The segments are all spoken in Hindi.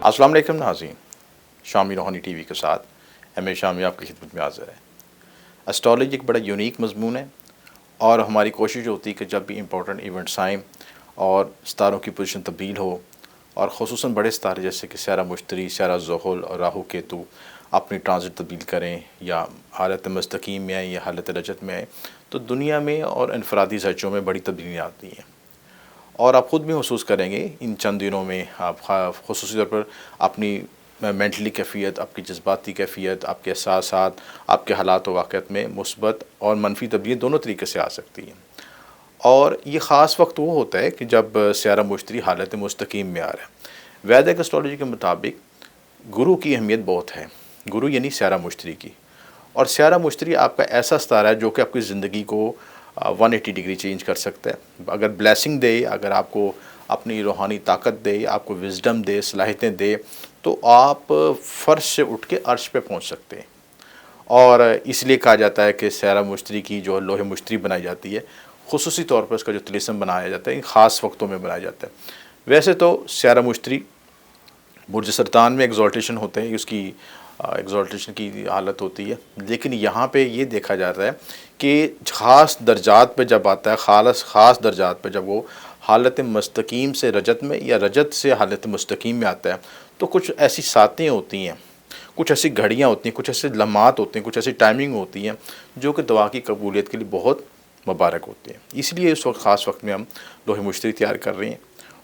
अस्सलाम वालेकुम नाज़रीन, शामी रूहानी टीवी के साथ हमें शामी आपकी खिदमत में हाज़िर है। एस्ट्रोलॉजी एक बड़ा यूनिक मज़मून है और हमारी कोशिश होती है कि जब भी इम्पोर्टेंट इवेंट्स आएँ और सितारों की पोजीशन तब्दील हो और ख़ुसूसन बड़े सितारे जैसे कि स्यारा मुश्तरी, स्यारा ज़ुहल और राहु केतु अपनी ट्रांजिट तब्दील करें या हालत मुस्तकीम में आए या हालत रजत में आए, तो दुनिया में और इनफरादी सच्चों में बड़ी तब्दीलियाँ आती हैं। और आप ख़ुद भी महसूस करेंगे इन चंद दिनों में आप ख़ुसूसी तौर पर अपनी मेंटली कैफ़ियत, आपकी जज्बाती कैफ़ियत, आपके एहसासात, आपके हालात व वाक़यात में मुस्बत और मनफी तब्दीली दोनों तरीके से आ सकती हैं। और ये ख़ास वक्त वो होता है कि जब स्यारा मुश्तरी हालत मुस्तकीम में आ रहा है। वैदिक एस्ट्रोलॉजी के मुताबिक गुरु की अहमियत बहुत है, गुरु यानी स्यारा मुश्तरी की। और स्यारा मुश्तरी आपका ऐसा सितारा है जो कि आपकी ज़िंदगी को 180 डिग्री चेंज कर सकता है। अगर ब्लेसिंग दे, अगर आपको अपनी रूहानी ताकत दे, आपको विज़डम दे, सलाहियतें दे, तो आप फ़र्श से उठ के अर्श पे पहुंच सकते हैं। और इसलिए कहा जाता है कि स्यारा मुश्तरी की जो लोहे मुश्तरी बनाई जाती है, ख़ुसूसी तौर पर उसका जो तिलिस्म बनाया जाता है इन ख़ास वक्तों में बनाया जाता है। वैसे तो स्यारा मुश्तरी बुर्ज सरतान में एग्ज़ॉल्टेशन होते हैं, उसकी एग्ज़ॉल्टेशन की हालत होती है, लेकिन यहाँ पे ये देखा जाता है कि ख़ास दर्जात पे जब आता है, ख़ास दर्जात पे जब वो हालत मुस्तकीम से रजत में या रजत से हालत मुस्तकीम में आता है, तो कुछ ऐसी सातें होती हैं, कुछ ऐसी घड़ियाँ होती हैं, कुछ ऐसे लम्हात होते हैं, कुछ ऐसी टाइमिंग होती हैं जो कि दुआ की कबूलियत के लिए बहुत मुबारक होती हैं। इसलिए इस वक्त ख़ास वक्त में हम लोहे मुश्तरी तैयार कर रहे हैं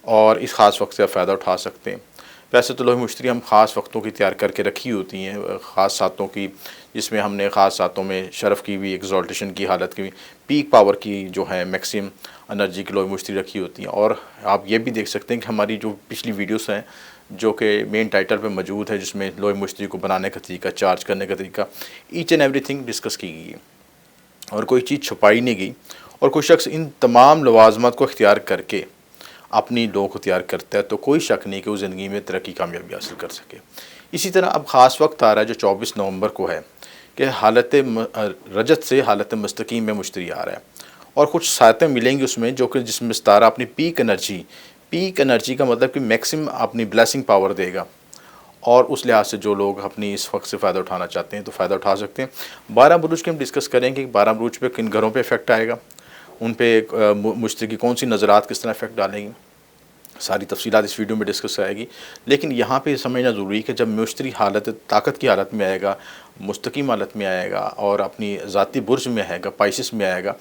और इस ख़ास वक्त से आप फ़ायदा उठा सकते हैं। वैसे तो लोहे मुश्तरी हम ख़ास वक्तों की तैयार करके रखी होती हैं, ख़ास सातों की, जिसमें हमने ख़ास सातों में शरफ़ की हुई, एग्ज़ॉल्टेशन की हालत की, पीक पावर की जो है मैक्सिमम एनर्जी की लोहे मुश्तरी रखी होती हैं। और आप ये भी देख सकते हैं कि हमारी जो पिछली वीडियोस हैं जो कि मेन टाइटल पे मौजूद है, जिसमें लोहे मुश्तरी को बनाने का तरीका, चार्ज करने का तरीका, ईच एंड एवरीथिंग डिस्कस की गई है और कोई चीज़ छुपाई नहीं गई। और कोई शख्स इन तमाम लवाज़मात को इख्तियार करके अपनी डो को तैयार करता है तो कोई शक नहीं कि वो ज़िंदगी में तरक्की कामयाबी हासिल कर सके। इसी तरह अब ख़ास वक्त आ रहा है जो 24 नवंबर को है कि हालत रजत से हालत मुस्तकीम में मुश्तरी आ रहा है और कुछ सायतें मिलेंगी उसमें जो कि जिसमें सितारा अपनी पीक एनर्जी का मतलब कि मैक्सिमम अपनी ब्लेसिंग पावर देगा। और उस लिहाज से जो लोग अपनी इस वक्त से फ़ायदा उठाना चाहते हैं तो फ़ायदा उठा सकते हैं। 12 बुरुज के हम डिस्कस करेंगे कि 12 बुरुज पे किन घरों पे इफ़ेक्ट आएगा, उन पे मुश्तरी की कौन सी नज़रात किस तरह इफ़ेक्ट डालेंगी, सारी तफसीलात इस वीडियो में डिस्कस आएगी। लेकिन यहाँ पे समझना ज़रूरी है कि जब मुश्तरी हालत ताकत की हालत में आएगा, मुस्तकीम हालत में आएगा और अपनी ज़ाती बुर्ज में आएगा, पाइसिस में आएगा,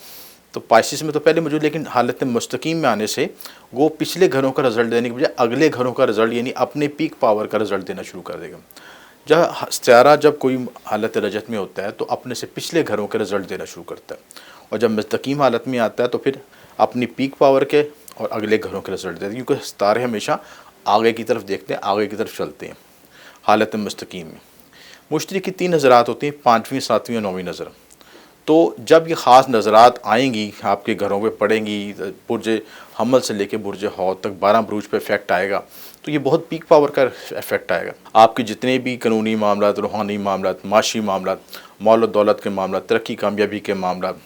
तो पाइसिस में तो पहले मौजूद, लेकिन हालत मुस्तकीम में आने से वो पिछले घरों का रिज़ल्ट देने के बजाय अगले घरों का रिज़ल्ट यानी अपने पीक पावर का रिज़ल्ट देना शुरू कर देगा। जब स्यारा जब कोई हालत रजत में होता है तो अपने से पिछले घरों के रिज़ल्ट देना शुरू करता है, और जब मुस्तकीम हालत में आता है तो फिर अपनी पीक पावर के और अगले घरों के रिज़ल्ट देते हैं, क्योंकि सितारे हमेशा आगे की तरफ देखते हैं, आगे की तरफ चलते हैं। हालत मुस्तकीम में मुश्तरी की 3 नज़रात होती हैं, 5वीं, 7वीं और 9वीं नज़र। तो जब ये ख़ास नज़रात आएंगी आपके घरों पे पड़ेंगी, बुर्ज हमल से लेके बुर्ज हौद तक 12 बुरुज पे इफ़ेक्ट आएगा, तो ये बहुत पीक पावर का इफ़ेक्ट आएगा। आपके जितने भी कानूनी मामलात, रूहानी मामलात, माशी मामलात, मौल दौलत के मामलात, तरक्की कामयाबी के मामलात,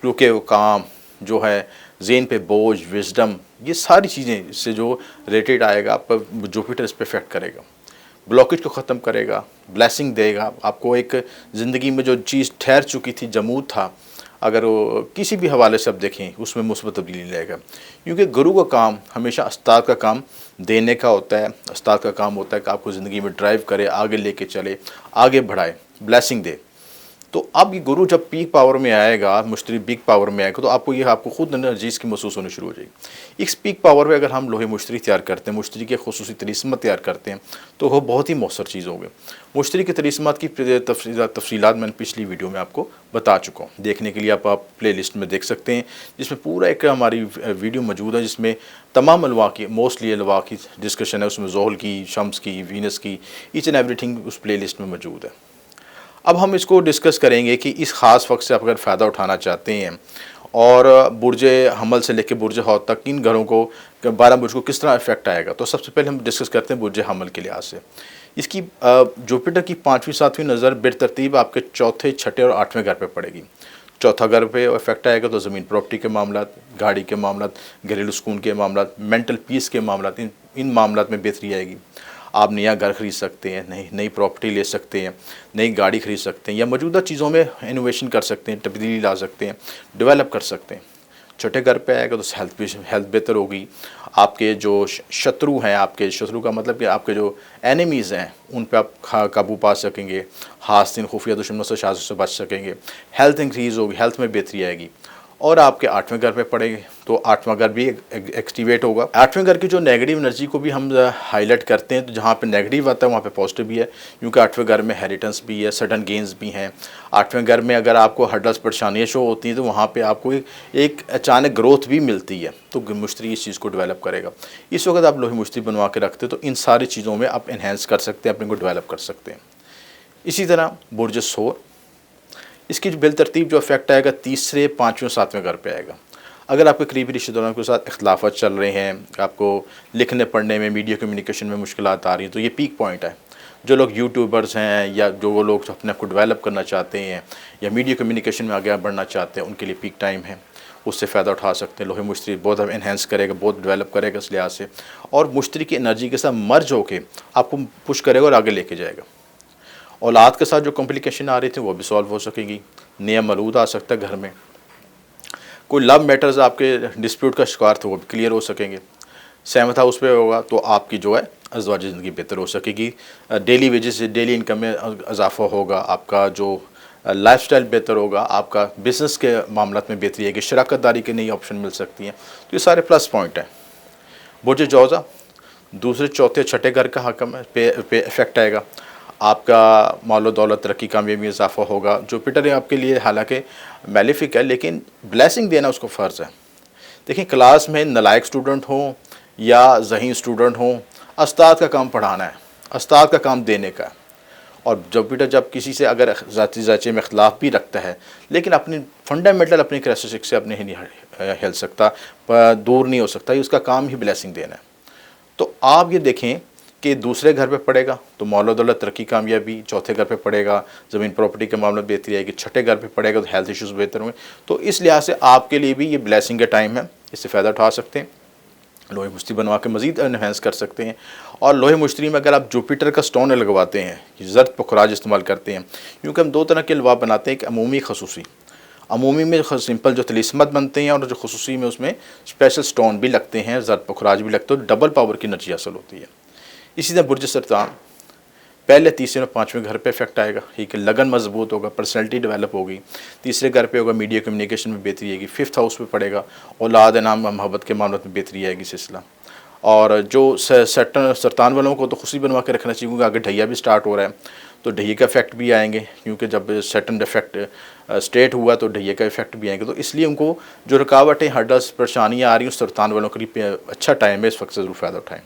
रुके हुए काम जो है, ज़हन पे बोझ, विज़डम, ये सारी चीज़ें इससे जो रिलेटेड आएगा आपका जुपिटर इस पर इफ़ेक्ट करेगा, ब्लॉकेज को ख़त्म करेगा, ब्लेसिंग देगा आपको। एक ज़िंदगी में जो चीज़ ठहर चुकी थी, जमूद था, अगर वो किसी भी हवाले से आप देखें उसमें मुस्बत तब्दीली लाएगा, क्योंकि गुरु का काम हमेशा उस्ताद का काम देने का होता है। उस्ताद का काम होता है कि आपको ज़िंदगी में ड्राइव करे, आगे लेके चले, आगे बढ़ाए, ब्लेसिंग दे। तो अब ये गुरु जब पीक पावर में आएगा, मुश्तरी पीक पावर में आएगा, तो आपको खुद एनर्जीज़ की महसूस होनी शुरू हो जाएगी। इस पीक पावर में अगर हम लोहे मुश्तरी तैयार करते हैं, मुश्तरी के खुसूसी तिलिस्मत तैयार करते हैं, तो वो बहुत ही मौसर चीज़ होगी। मुश्तरी के तिलिस्मत की तफसीलात मैंने पिछली वीडियो में आपको बता चुका हूँ। देखने के लिए आप प्ले लिस्ट में देख सकते हैं, जिसमें पूरा एक हमारी वीडियो मौजूद है, जिसमें तमाम अलवा की, मोस्टली अलवा की डिस्कशन है। उसमें ज़ोहल की, शम्स की, वीनस की, ईच एंड एवरीथिंग उस प्ले लिस्ट में मौजूद है। अब हम इसको डिस्कस करेंगे कि इस ख़ास वक्त से आप अगर फ़ायदा उठाना चाहते हैं और बुर्ज हमल से लेकर बुर्ज हौद तक इन घरों को 12 बुर्ज को किस तरह इफेक्ट आएगा, तो सबसे पहले हम डिस्कस करते हैं बुर्ज हमल के लिहाज से। इसकी जुपिटर की 5वीं 7वीं नज़र बेतरतीब आपके चौथे, छठे और 8वें घर पे पड़ेगी। चौथा घर पे इफेक्ट आएगा तो ज़मीन प्रॉपर्टी के मामलात, गाड़ी के मामलात, घरेलू सुकून के मामलात, मेंटल पीस के मामलात, इन मामलात में बेहतरी आएगी। आप नया घर ख़रीद सकते हैं, नई नई प्रॉपर्टी ले सकते हैं, नई गाड़ी ख़रीद सकते हैं, या मौजूदा चीज़ों में इनोवेशन कर सकते हैं, तब्दीली ला सकते हैं, डेवलप कर सकते हैं। छोटे घर पे आएगा तो हेल्थ बेहतर होगी। आपके जो शत्रु हैं, आपके शत्रु का मतलब कि आपके जो एनिमीज़ हैं, उन पे आप काबू पा सकेंगे, हासिन खुफिया दुश्मनों से शासकों से बच सकेंगे। हेल्थ इंक्रीज़ होगी, हेल्थ में बेहतरी आएगी। और आपके 8वें घर पे पड़ेंगे तो 8वां घर भी एक्टिवेट होगा। 8वें घर की जो नेगेटिव एनर्जी को भी हम हाईलाइट करते हैं, तो जहाँ पे नेगेटिव आता है वहाँ पे पॉजिटिव भी है, क्योंकि 8वें घर में हेरिटेंस भी है, सडन गेंस भी हैं। 8वें घर में अगर आपको हर्डल्स परेशानियाँ शो होती हैं तो वहाँ पे आपको एक अचानक ग्रोथ भी मिलती है, तो मुश्तरी इस चीज़ को डेवलप करेगा। इस वक्त आप लोहे मुश्तरी बनवा के रखते हो तो इन सारी चीज़ों में आप इन्हेंस कर सकते हैं, अपने को डेवलप कर सकते हैं। इसी तरह बुर्ज सोर, इसकी जो बिलतरतीब जो इफेक्ट आएगा तीसरे, 5वें, 7वें घर पे आएगा। अगर आपके करीबी रिश्तेदारों के साथ इख्तलाफात चल रहे हैं, आपको लिखने पढ़ने में, मीडिया कम्युनिकेशन में मुश्किलात आ रही हैं, तो ये पीक पॉइंट है। जो लोग यूट्यूबर्स हैं या जो वो लोग अपने आप को डेवलप करना चाहते हैं या मीडिया कम्युनिकेशन में आगे बढ़ना चाहते हैं, उनके लिए पीक टाइम है, उससे फ़ायदा उठा सकते हैं। लोहे मुश्तरी बहुत इन्हेंस करेगा, बहुत डेवलप करेगा इस लिहाज से, और मुश्तरी की एनर्जी के साथ मर्ज होकर आपको पुश करेगा और आगे लेके जाएगा। औलाद के साथ जो कॉम्प्लिकेशन आ रही थी वो भी सॉल्व हो सकेंगी। नया मरूद आ सकता है घर में। कोई लव मैटर्स आपके डिस्प्यूट का शिकार थे वो भी क्लियर हो सकेंगे। 7वां हाउस पे होगा तो आपकी जो है अज़वाजी ज़िंदगी बेहतर हो सकेगी। डेली वेजेस से डेली इनकम में इजाफा होगा, आपका जो लाइफस्टाइल बेहतर होगा, आपका बिज़नेस के मामलों में बेहतरी आएगी, शराकत दारी की नई ऑप्शन मिल सकती हैं। तो ये सारे प्लस पॉइंट हैं। बुर्ज जौज़ा दूसरे, चौथे, छठे घर का हकम है, पे इफेक्ट आएगा। आपका मालो दौलत, तरक्की, कामयाबी में इजाफा होगा। जुपिटर आपके लिए हालांकि मैलिफिक है, लेकिन ब्लेसिंग देना उसको फ़र्ज़ है। देखिए, क्लास में नलायक स्टूडेंट हों या ज़हीन स्टूडेंट हों, उस्ताद का काम पढ़ाना है, उस्ताद का काम देने का है। और जुपिटर जब किसी से अगर ज़ाती ज़ाचे में इख्तलाफ भी रखता है, लेकिन अपनी फंडामेंटल अपनी कैरेक्टरिस्टिक से अपने ही नहीं हिल सकता, दूर नहीं हो सकता, उसका काम ही ब्लेसिंग देना है। तो आप ये देखें कि दूसरे घर पे पड़ेगा तो मौला दौलत, तरक्की, कामयाबी। चौथे घर पे पड़ेगा ज़मीन प्रॉपर्टी के मामले में बेहतरी आएगी। छठे घर पे पड़ेगा तो हेल्थ इश्यूज़ बेहतर होंगे। तो इस लिहाज से आपके लिए भी ये ब्लेसिंग का टाइम है, इससे फ़ायदा उठा सकते हैं। लोहे मुश्तरी बनवा के मज़ीद इन्हेंस कर सकते हैं। और लोहे मुश्तरी में अगर आप जुपिटर का स्टोन लगवाते हैं, ज़र्द पुखराज इस्तेमाल करते हैं, क्योंकि हम दो तरह के लवाब बनाते हैं, एक अमूमी, खसूसी। अमूमी में सिंपल जो तलीस्मत बनते हैं, और जो खसूसी में उसमें स्पेशल स्टोन भी लगते हैं, ज़र्द पुखराज भी लगते हैं, डबल पावर की एनर्जी हासिल होती है। इसी तरह बुर्ज सरतान पहले, तीसरे और 5वें घर पे इफेक्ट आएगा। ठीक है, लगन मजबूत होगा, पर्सनैलिटी डेवलप होगी। तीसरे घर पे होगा, मीडिया कम्युनिकेशन में बेहतरी आएगी। 5th हाउस पे पड़ेगा, औलाद, नाम, मोहब्बत के मामलों में बेहतरी आएगी सिलसिला। और जो सरतान वालों को तो खुशी बनवा के रखना चाहिए, क्योंकि आगे ढैया भी स्टार्ट हो रहा है, तो ढैया का इफेक्ट भी आएंगे, क्योंकि जब सटन इफेक्ट स्टेट हुआ तो ढैया का इफेक्ट भी आएंगे। तो इसलिए उनको जो रुकावटें, हर्डल्स, परेशानियाँ आ रही हैं, सरतान वालों के लिए अच्छा टाइम है, इस वक्त से ज़रूर फ़ायदा उठाएँ।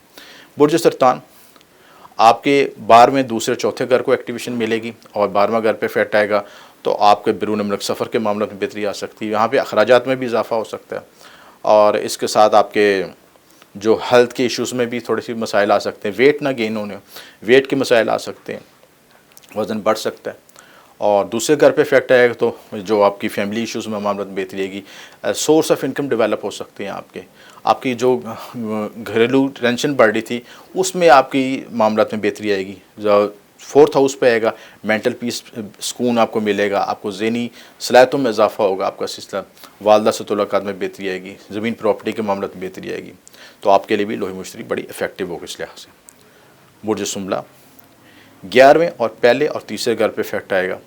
बुर्ज सरतान आपके 12वें, दूसरे, चौथे घर को एक्टिवेशन मिलेगी, और 12वां घर पे इफेक्ट आएगा तो आपके बैरून मुल्क सफ़र के मामलों में बेहतरी आ सकती है। यहाँ पे अखराजात में भी इजाफा हो सकता है, और इसके साथ आपके जो हेल्थ के इश्यूज़ में भी थोड़ी सी मसाइल आ सकते हैं। वेट ना गेन होने, वेट के मसाइल आ सकते हैं, वज़न बढ़ सकता है। और दूसरे घर पे इफेक्ट आएगा तो जो आपकी फैमिली इश्यूज़ में मामला में बेहतरी आएगी। सोर्स ऑफ इनकम डेवलप हो सकते हैं आपकी जो घरेलू टेंशन बढ़ रही थी उसमें आपकी मामला में बेहतरी आएगी। जो 4th हाउस पे आएगा, मेंटल पीस, सुकून आपको मिलेगा, आपको ज़हनी सलाहियतों में इजाफा होगा, आपका सिलसिला वालदा से मुलाकात में बेहतरी आएगी, ज़मीन प्रॉपर्टी के मामले में बेहतरी आएगी। तो आपके लिए भी लोहे मुश्तरी बड़ी इफेक्टिव होगी इस लिहाज से। बुर्ज सुमला 11वें और पहले और तीसरे घर पे इफेक्ट आएगा।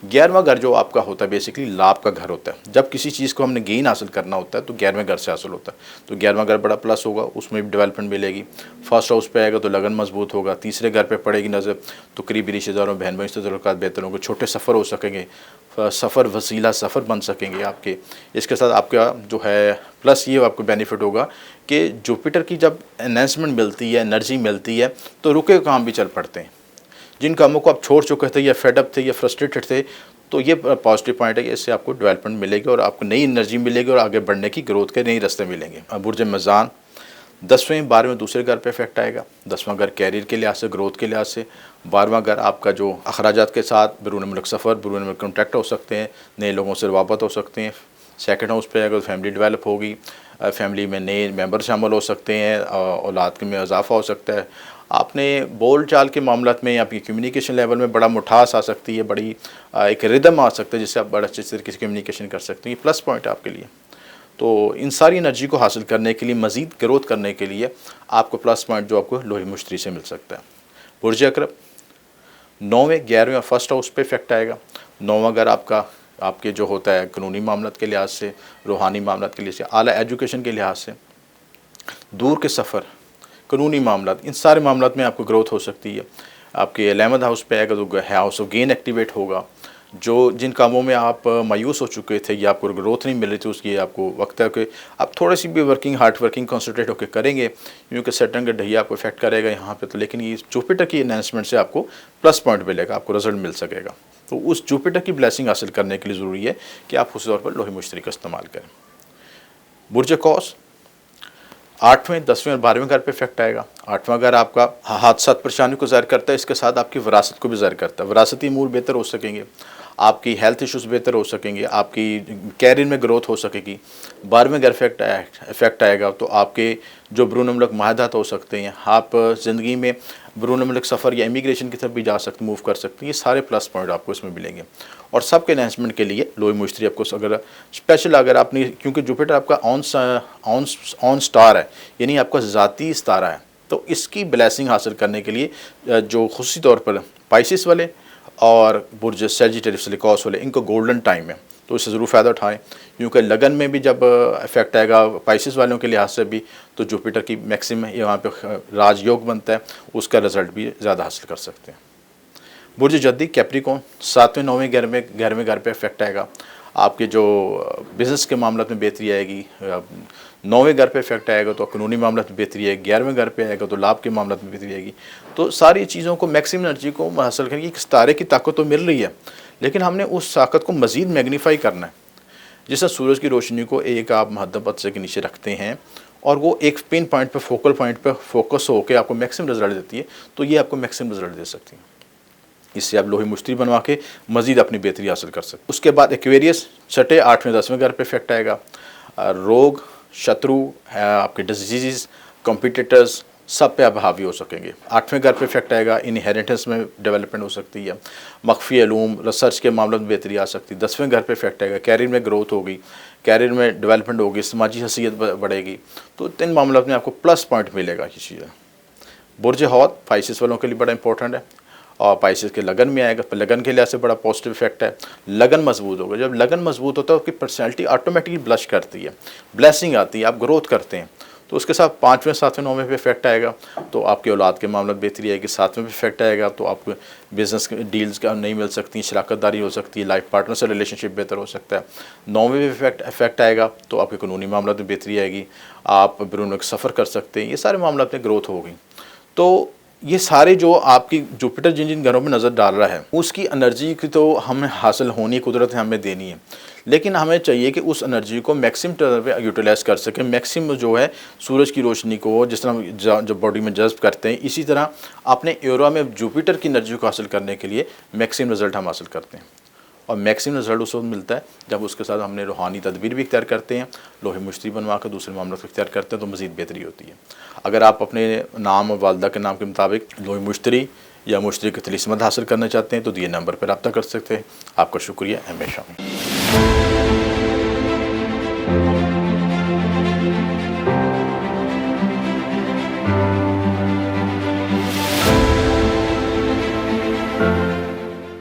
11वां घर जो आपका होता है बेसिकली लाभ का घर होता है। जब किसी चीज़ को हमने गेन हासिल करना होता है तो 11वें घर से हासिल होता है, तो 11वां घर बड़ा प्लस होगा, उसमें भी डेवलपमेंट मिलेगी। 1st हाउस पे आएगा तो लगन मजबूत होगा। तीसरे घर पे पड़ेगी नज़र तो करीबी रिश्तेदारों, बहन भाई से तल्लुकात बेहतर होंगे, छोटे सफ़र हो सकेंगे, सफ़र वसीला सफ़र बन सकेंगे आपके। इसके साथ आपका जो है प्लस ये आपको बेनिफिट होगा कि जुपिटर की जब एनहेंसमेंट मिलती है, एनर्जी मिलती है, तो रुके काम भी चल पड़ते हैं। जिन कामों को आप छोड़ चुके थे या फेडअप थे या फ्रस्ट्रेटेड थे, तो ये पॉजिटिव पॉइंट है कि इससे आपको डेवलपमेंट मिलेगी और आपको नई एनर्जी मिलेगी और आगे बढ़ने की, ग्रोथ के नए रास्ते मिलेंगे। बुर्ज मीज़ान 10वें, 12वें दूसरे घर पे इफेक्ट आएगा। 10वां घर कैरियर के लिहाज से, ग्रोथ के लिहाज से। 12वां घर आपका जो अखराजात के साथ बैरून मुल्क सफ़र, बैरून मुल्क कॉन्टैक्ट हो सकते हैं, नए लोगों से रवाबत हो सकते हैं। 2nd हाउस पे आएगा तो फैमिली डेवलप होगी, फैमिली में नए मेंबर शामिल हो सकते हैं, औलाद में इजाफा हो सकता है। आपने बोल चाल के मामलात में, आपकी कम्युनिकेशन लेवल में बड़ा मिठास आ सकती है, बड़ी एक रिदम आ सकता है जिससे आप बड़ा अच्छे तरीके से कम्युनिकेशन कर सकते हैं। ये प्लस पॉइंट है आपके लिए। तो इन सारी एनर्जी को हासिल करने के लिए, मज़ीद ग्रोथ करने के लिए आपको प्लस पॉइंट जो आपको लोहे मुश्तरी से मिल सकता है। बुर्ज अकरब 9वें, 11वें और फर्स्ट हाउस पे इफेक्ट आएगा। 9वां घर आपका आपके जो होता है कानूनी मामलात के लिहाज से, रूहानी मामलात के लिहाज से, आला एजुकेशन के लिहाज से, दूर के सफ़र, कानूनी मामलात, इन सारे मामलात में आपको ग्रोथ हो सकती है। आपके 11th हाउस पे आएगा तो हाउस ऑफ गेन एक्टिवेट होगा। जो जिन कामों में आप मायूस हो चुके थे या आपको ग्रोथ नहीं मिल रही थी, उसकी आपको वक्त है कि आप थोड़ी सी भी हार्ड वर्किंग कॉन्सेंट्रेट होकर करेंगे, क्योंकि सैटर्न का ढैया आपको इफेक्ट करेगा यहाँ पे। तो लेकिन ये जुपिटर की एनहांसमेंट से आपको प्लस पॉइंट मिलेगा, आपको रिजल्ट मिल सकेगा। तो उस जुपिटर की ब्लेसिंग हासिल करने के लिए ज़रूरी है कि आप उस तौर पर लोहे मुश्तरी का इस्तेमाल करें। बुर्ज कौस 8वें, 10वें और 12वें घर पे इफेक्ट आएगा। 8वां घर आपका हादसा परेशानी को ज़ाहिर करता है, इसके साथ आपकी विरासत को भी ज़ाहिर करता है। विरासती अमूर बेहतर हो सकेंगे, आपकी हेल्थ इश्यूज़ बेहतर हो सकेंगे, आपकी कैरियर में ग्रोथ हो सकेगी। 12वें घर इफेक्ट आएगा तो आपके जो बैरून मुल्क माहदात हो सकते हैं, आप ज़िंदगी में बैरून मुल्क सफ़र या इमिग्रेशन की तरफ भी जा सकते, मूव कर सकते हैं। ये सारे प्लस पॉइंट आपको इसमें मिलेंगे। और सबके एनहांसमेंट के लिए लोहे मुश्तरी आपको अगर स्पेशल, अगर आपने, क्योंकि जुपिटर आपका ऑन स्टार है, यानी आपका ज़ाती सितारा है, तो इसकी ब्लेसिंग हासिल करने के लिए जो खुशी तौर पर पाइसिस वाले और बुर्ज सैजिटेरियस वाले, कौस वाले, इनको गोल्डन टाइम है, तो इससे ज़रूर फ़ायदा उठाएं। क्योंकि लगन में भी जब इफेक्ट आएगा पाइसिस वालों के लिहाज से भी, तो जुपिटर की मैक्सिमम यहाँ पे राजयोग बनता है, उसका रिज़ल्ट भी ज़्यादा हासिल कर सकते हैं। बुर्ज जद्दी कैप्रिकॉन 7वें, 9वें घर पे इफेक्ट आएगा। आपके जो बिज़नेस के मामले में बेहतरी आएगी। 9वें घर पे इफेक्ट आएगा तो कानूनी मामला में बेहतरी आएगी। 11वें घर पे आएगा तो लाभ के मामले में बेहतरी आएगी। तो सारी चीज़ों को, मैक्सिमम एनर्जी को हासिल करने की सितारे की ताकत तो मिल रही है, लेकिन हमने उस ताकत को मज़ीद मैग्नीफाई करना है। जैसे सूरज की रोशनी को एक आप मध्यम पथ के नीचे रखते हैं और वो एक पिन पॉइंट पे, फोकल पॉइंट पे फोकस होकर आपको मैक्सिमम रिजल्ट देती है, तो ये आपको मैक्सिमम रिजल्ट दे सकती है। इससे आप लोहे मुश्तरी बनवा के मज़ीद अपनी बेहतरी हासिल कर सकते हैं। उसके बाद एक्वेरियस 6, 8वें, 10वें घर पे इफेक्ट आएगा। रोग, शत्रु, आपके डिजीज़, कॉम्पिटिटर्स, सब पे आप हावी हो सकेंगे। 8वें घर पे इफेक्ट आएगा, इनहेरिटेंस में डेवलपमेंट हो सकती है। मख्फी अलूम, रिसर्च के मामलों में बेहतरी आ सकती है। 10वें घर पे इफेक्ट आएगा, कैरियर में ग्रोथ होगी, कैरियर में डेवलपमेंट होगी, समाजी हैसियत बढ़ेगी। तो इन मामलों में आपको प्लस पॉइंट मिलेगा। ये चीज़ बुर्ज हौद पाइसिस वालों के लिए बड़ा इंपॉर्टेंट है, और पाइसिस के लगन में आएगा, लगन के लिहाज से बड़ा पॉजिटिव इफेक्ट है। लगन मजबूत होगा, जब लगन मजबूत होता है आपकी पर्सनैलिटी ऑटोमेटिकली ब्लश करती है, ब्लेसिंग आती है, आप ग्रोथ करते हैं। तो उसके साथ 5वें, 7वें, 9वें पे इफेक्ट आएगा तो आपकी औलाद के मामले में बेहतरी आएगी। 7वें पे इफेक्ट आएगा तो आपको बिजनेस डील्स का नहीं मिल सकती, शराकतदारी हो सकती है, लाइफ पार्टनर से रिलेशनशिप बेहतर हो सकता है। 9वें पे इफेक्ट आएगा तो आपके कानूनी मामला में बेहतरी आएगी, आप बैरून मुल्क सफ़र कर सकते हैं। ये सारे मामला में ग्रोथ होगी। तो ये सारे जो आपकी जुपिटर जिन जिन घरों में नज़र डाल रहा है, उसकी एनर्जी की तो हमें हासिल होनी, कुदरत है हमें देनी है, लेकिन हमें चाहिए कि उस एनर्जी को मैक्सिमम तरह पे यूटिलाइज़ कर सकें। मैक्सिमम जो है सूरज की रोशनी को जिस तरह जब बॉडी में जज्ब करते हैं, इसी तरह अपने एरा में जुपिटर की एनर्जी को हासिल करने के लिए मैक्सिमम रिज़ल्ट हम हासिल करते हैं। और मैक्सिमम रिजल्ट उस वक्त मिलता है जब उसके साथ हमने रूहानी तदबीर भी इख्तियार करते हैं, लोहे मुश्तरी बनवा कर दूसरे मामलों को इख्तियार करते हैं, तो मज़ीद बेहतरी होती है। अगर आप अपने नाम और वालदा के नाम के मुताबिक लोहे मुश्तरी या मुश्तरी की तलीसमत हासिल करना चाहते हैं तो दिए नंबर पर रब्ता कर सकते हैं। आपका शुक्रिया हमेशा।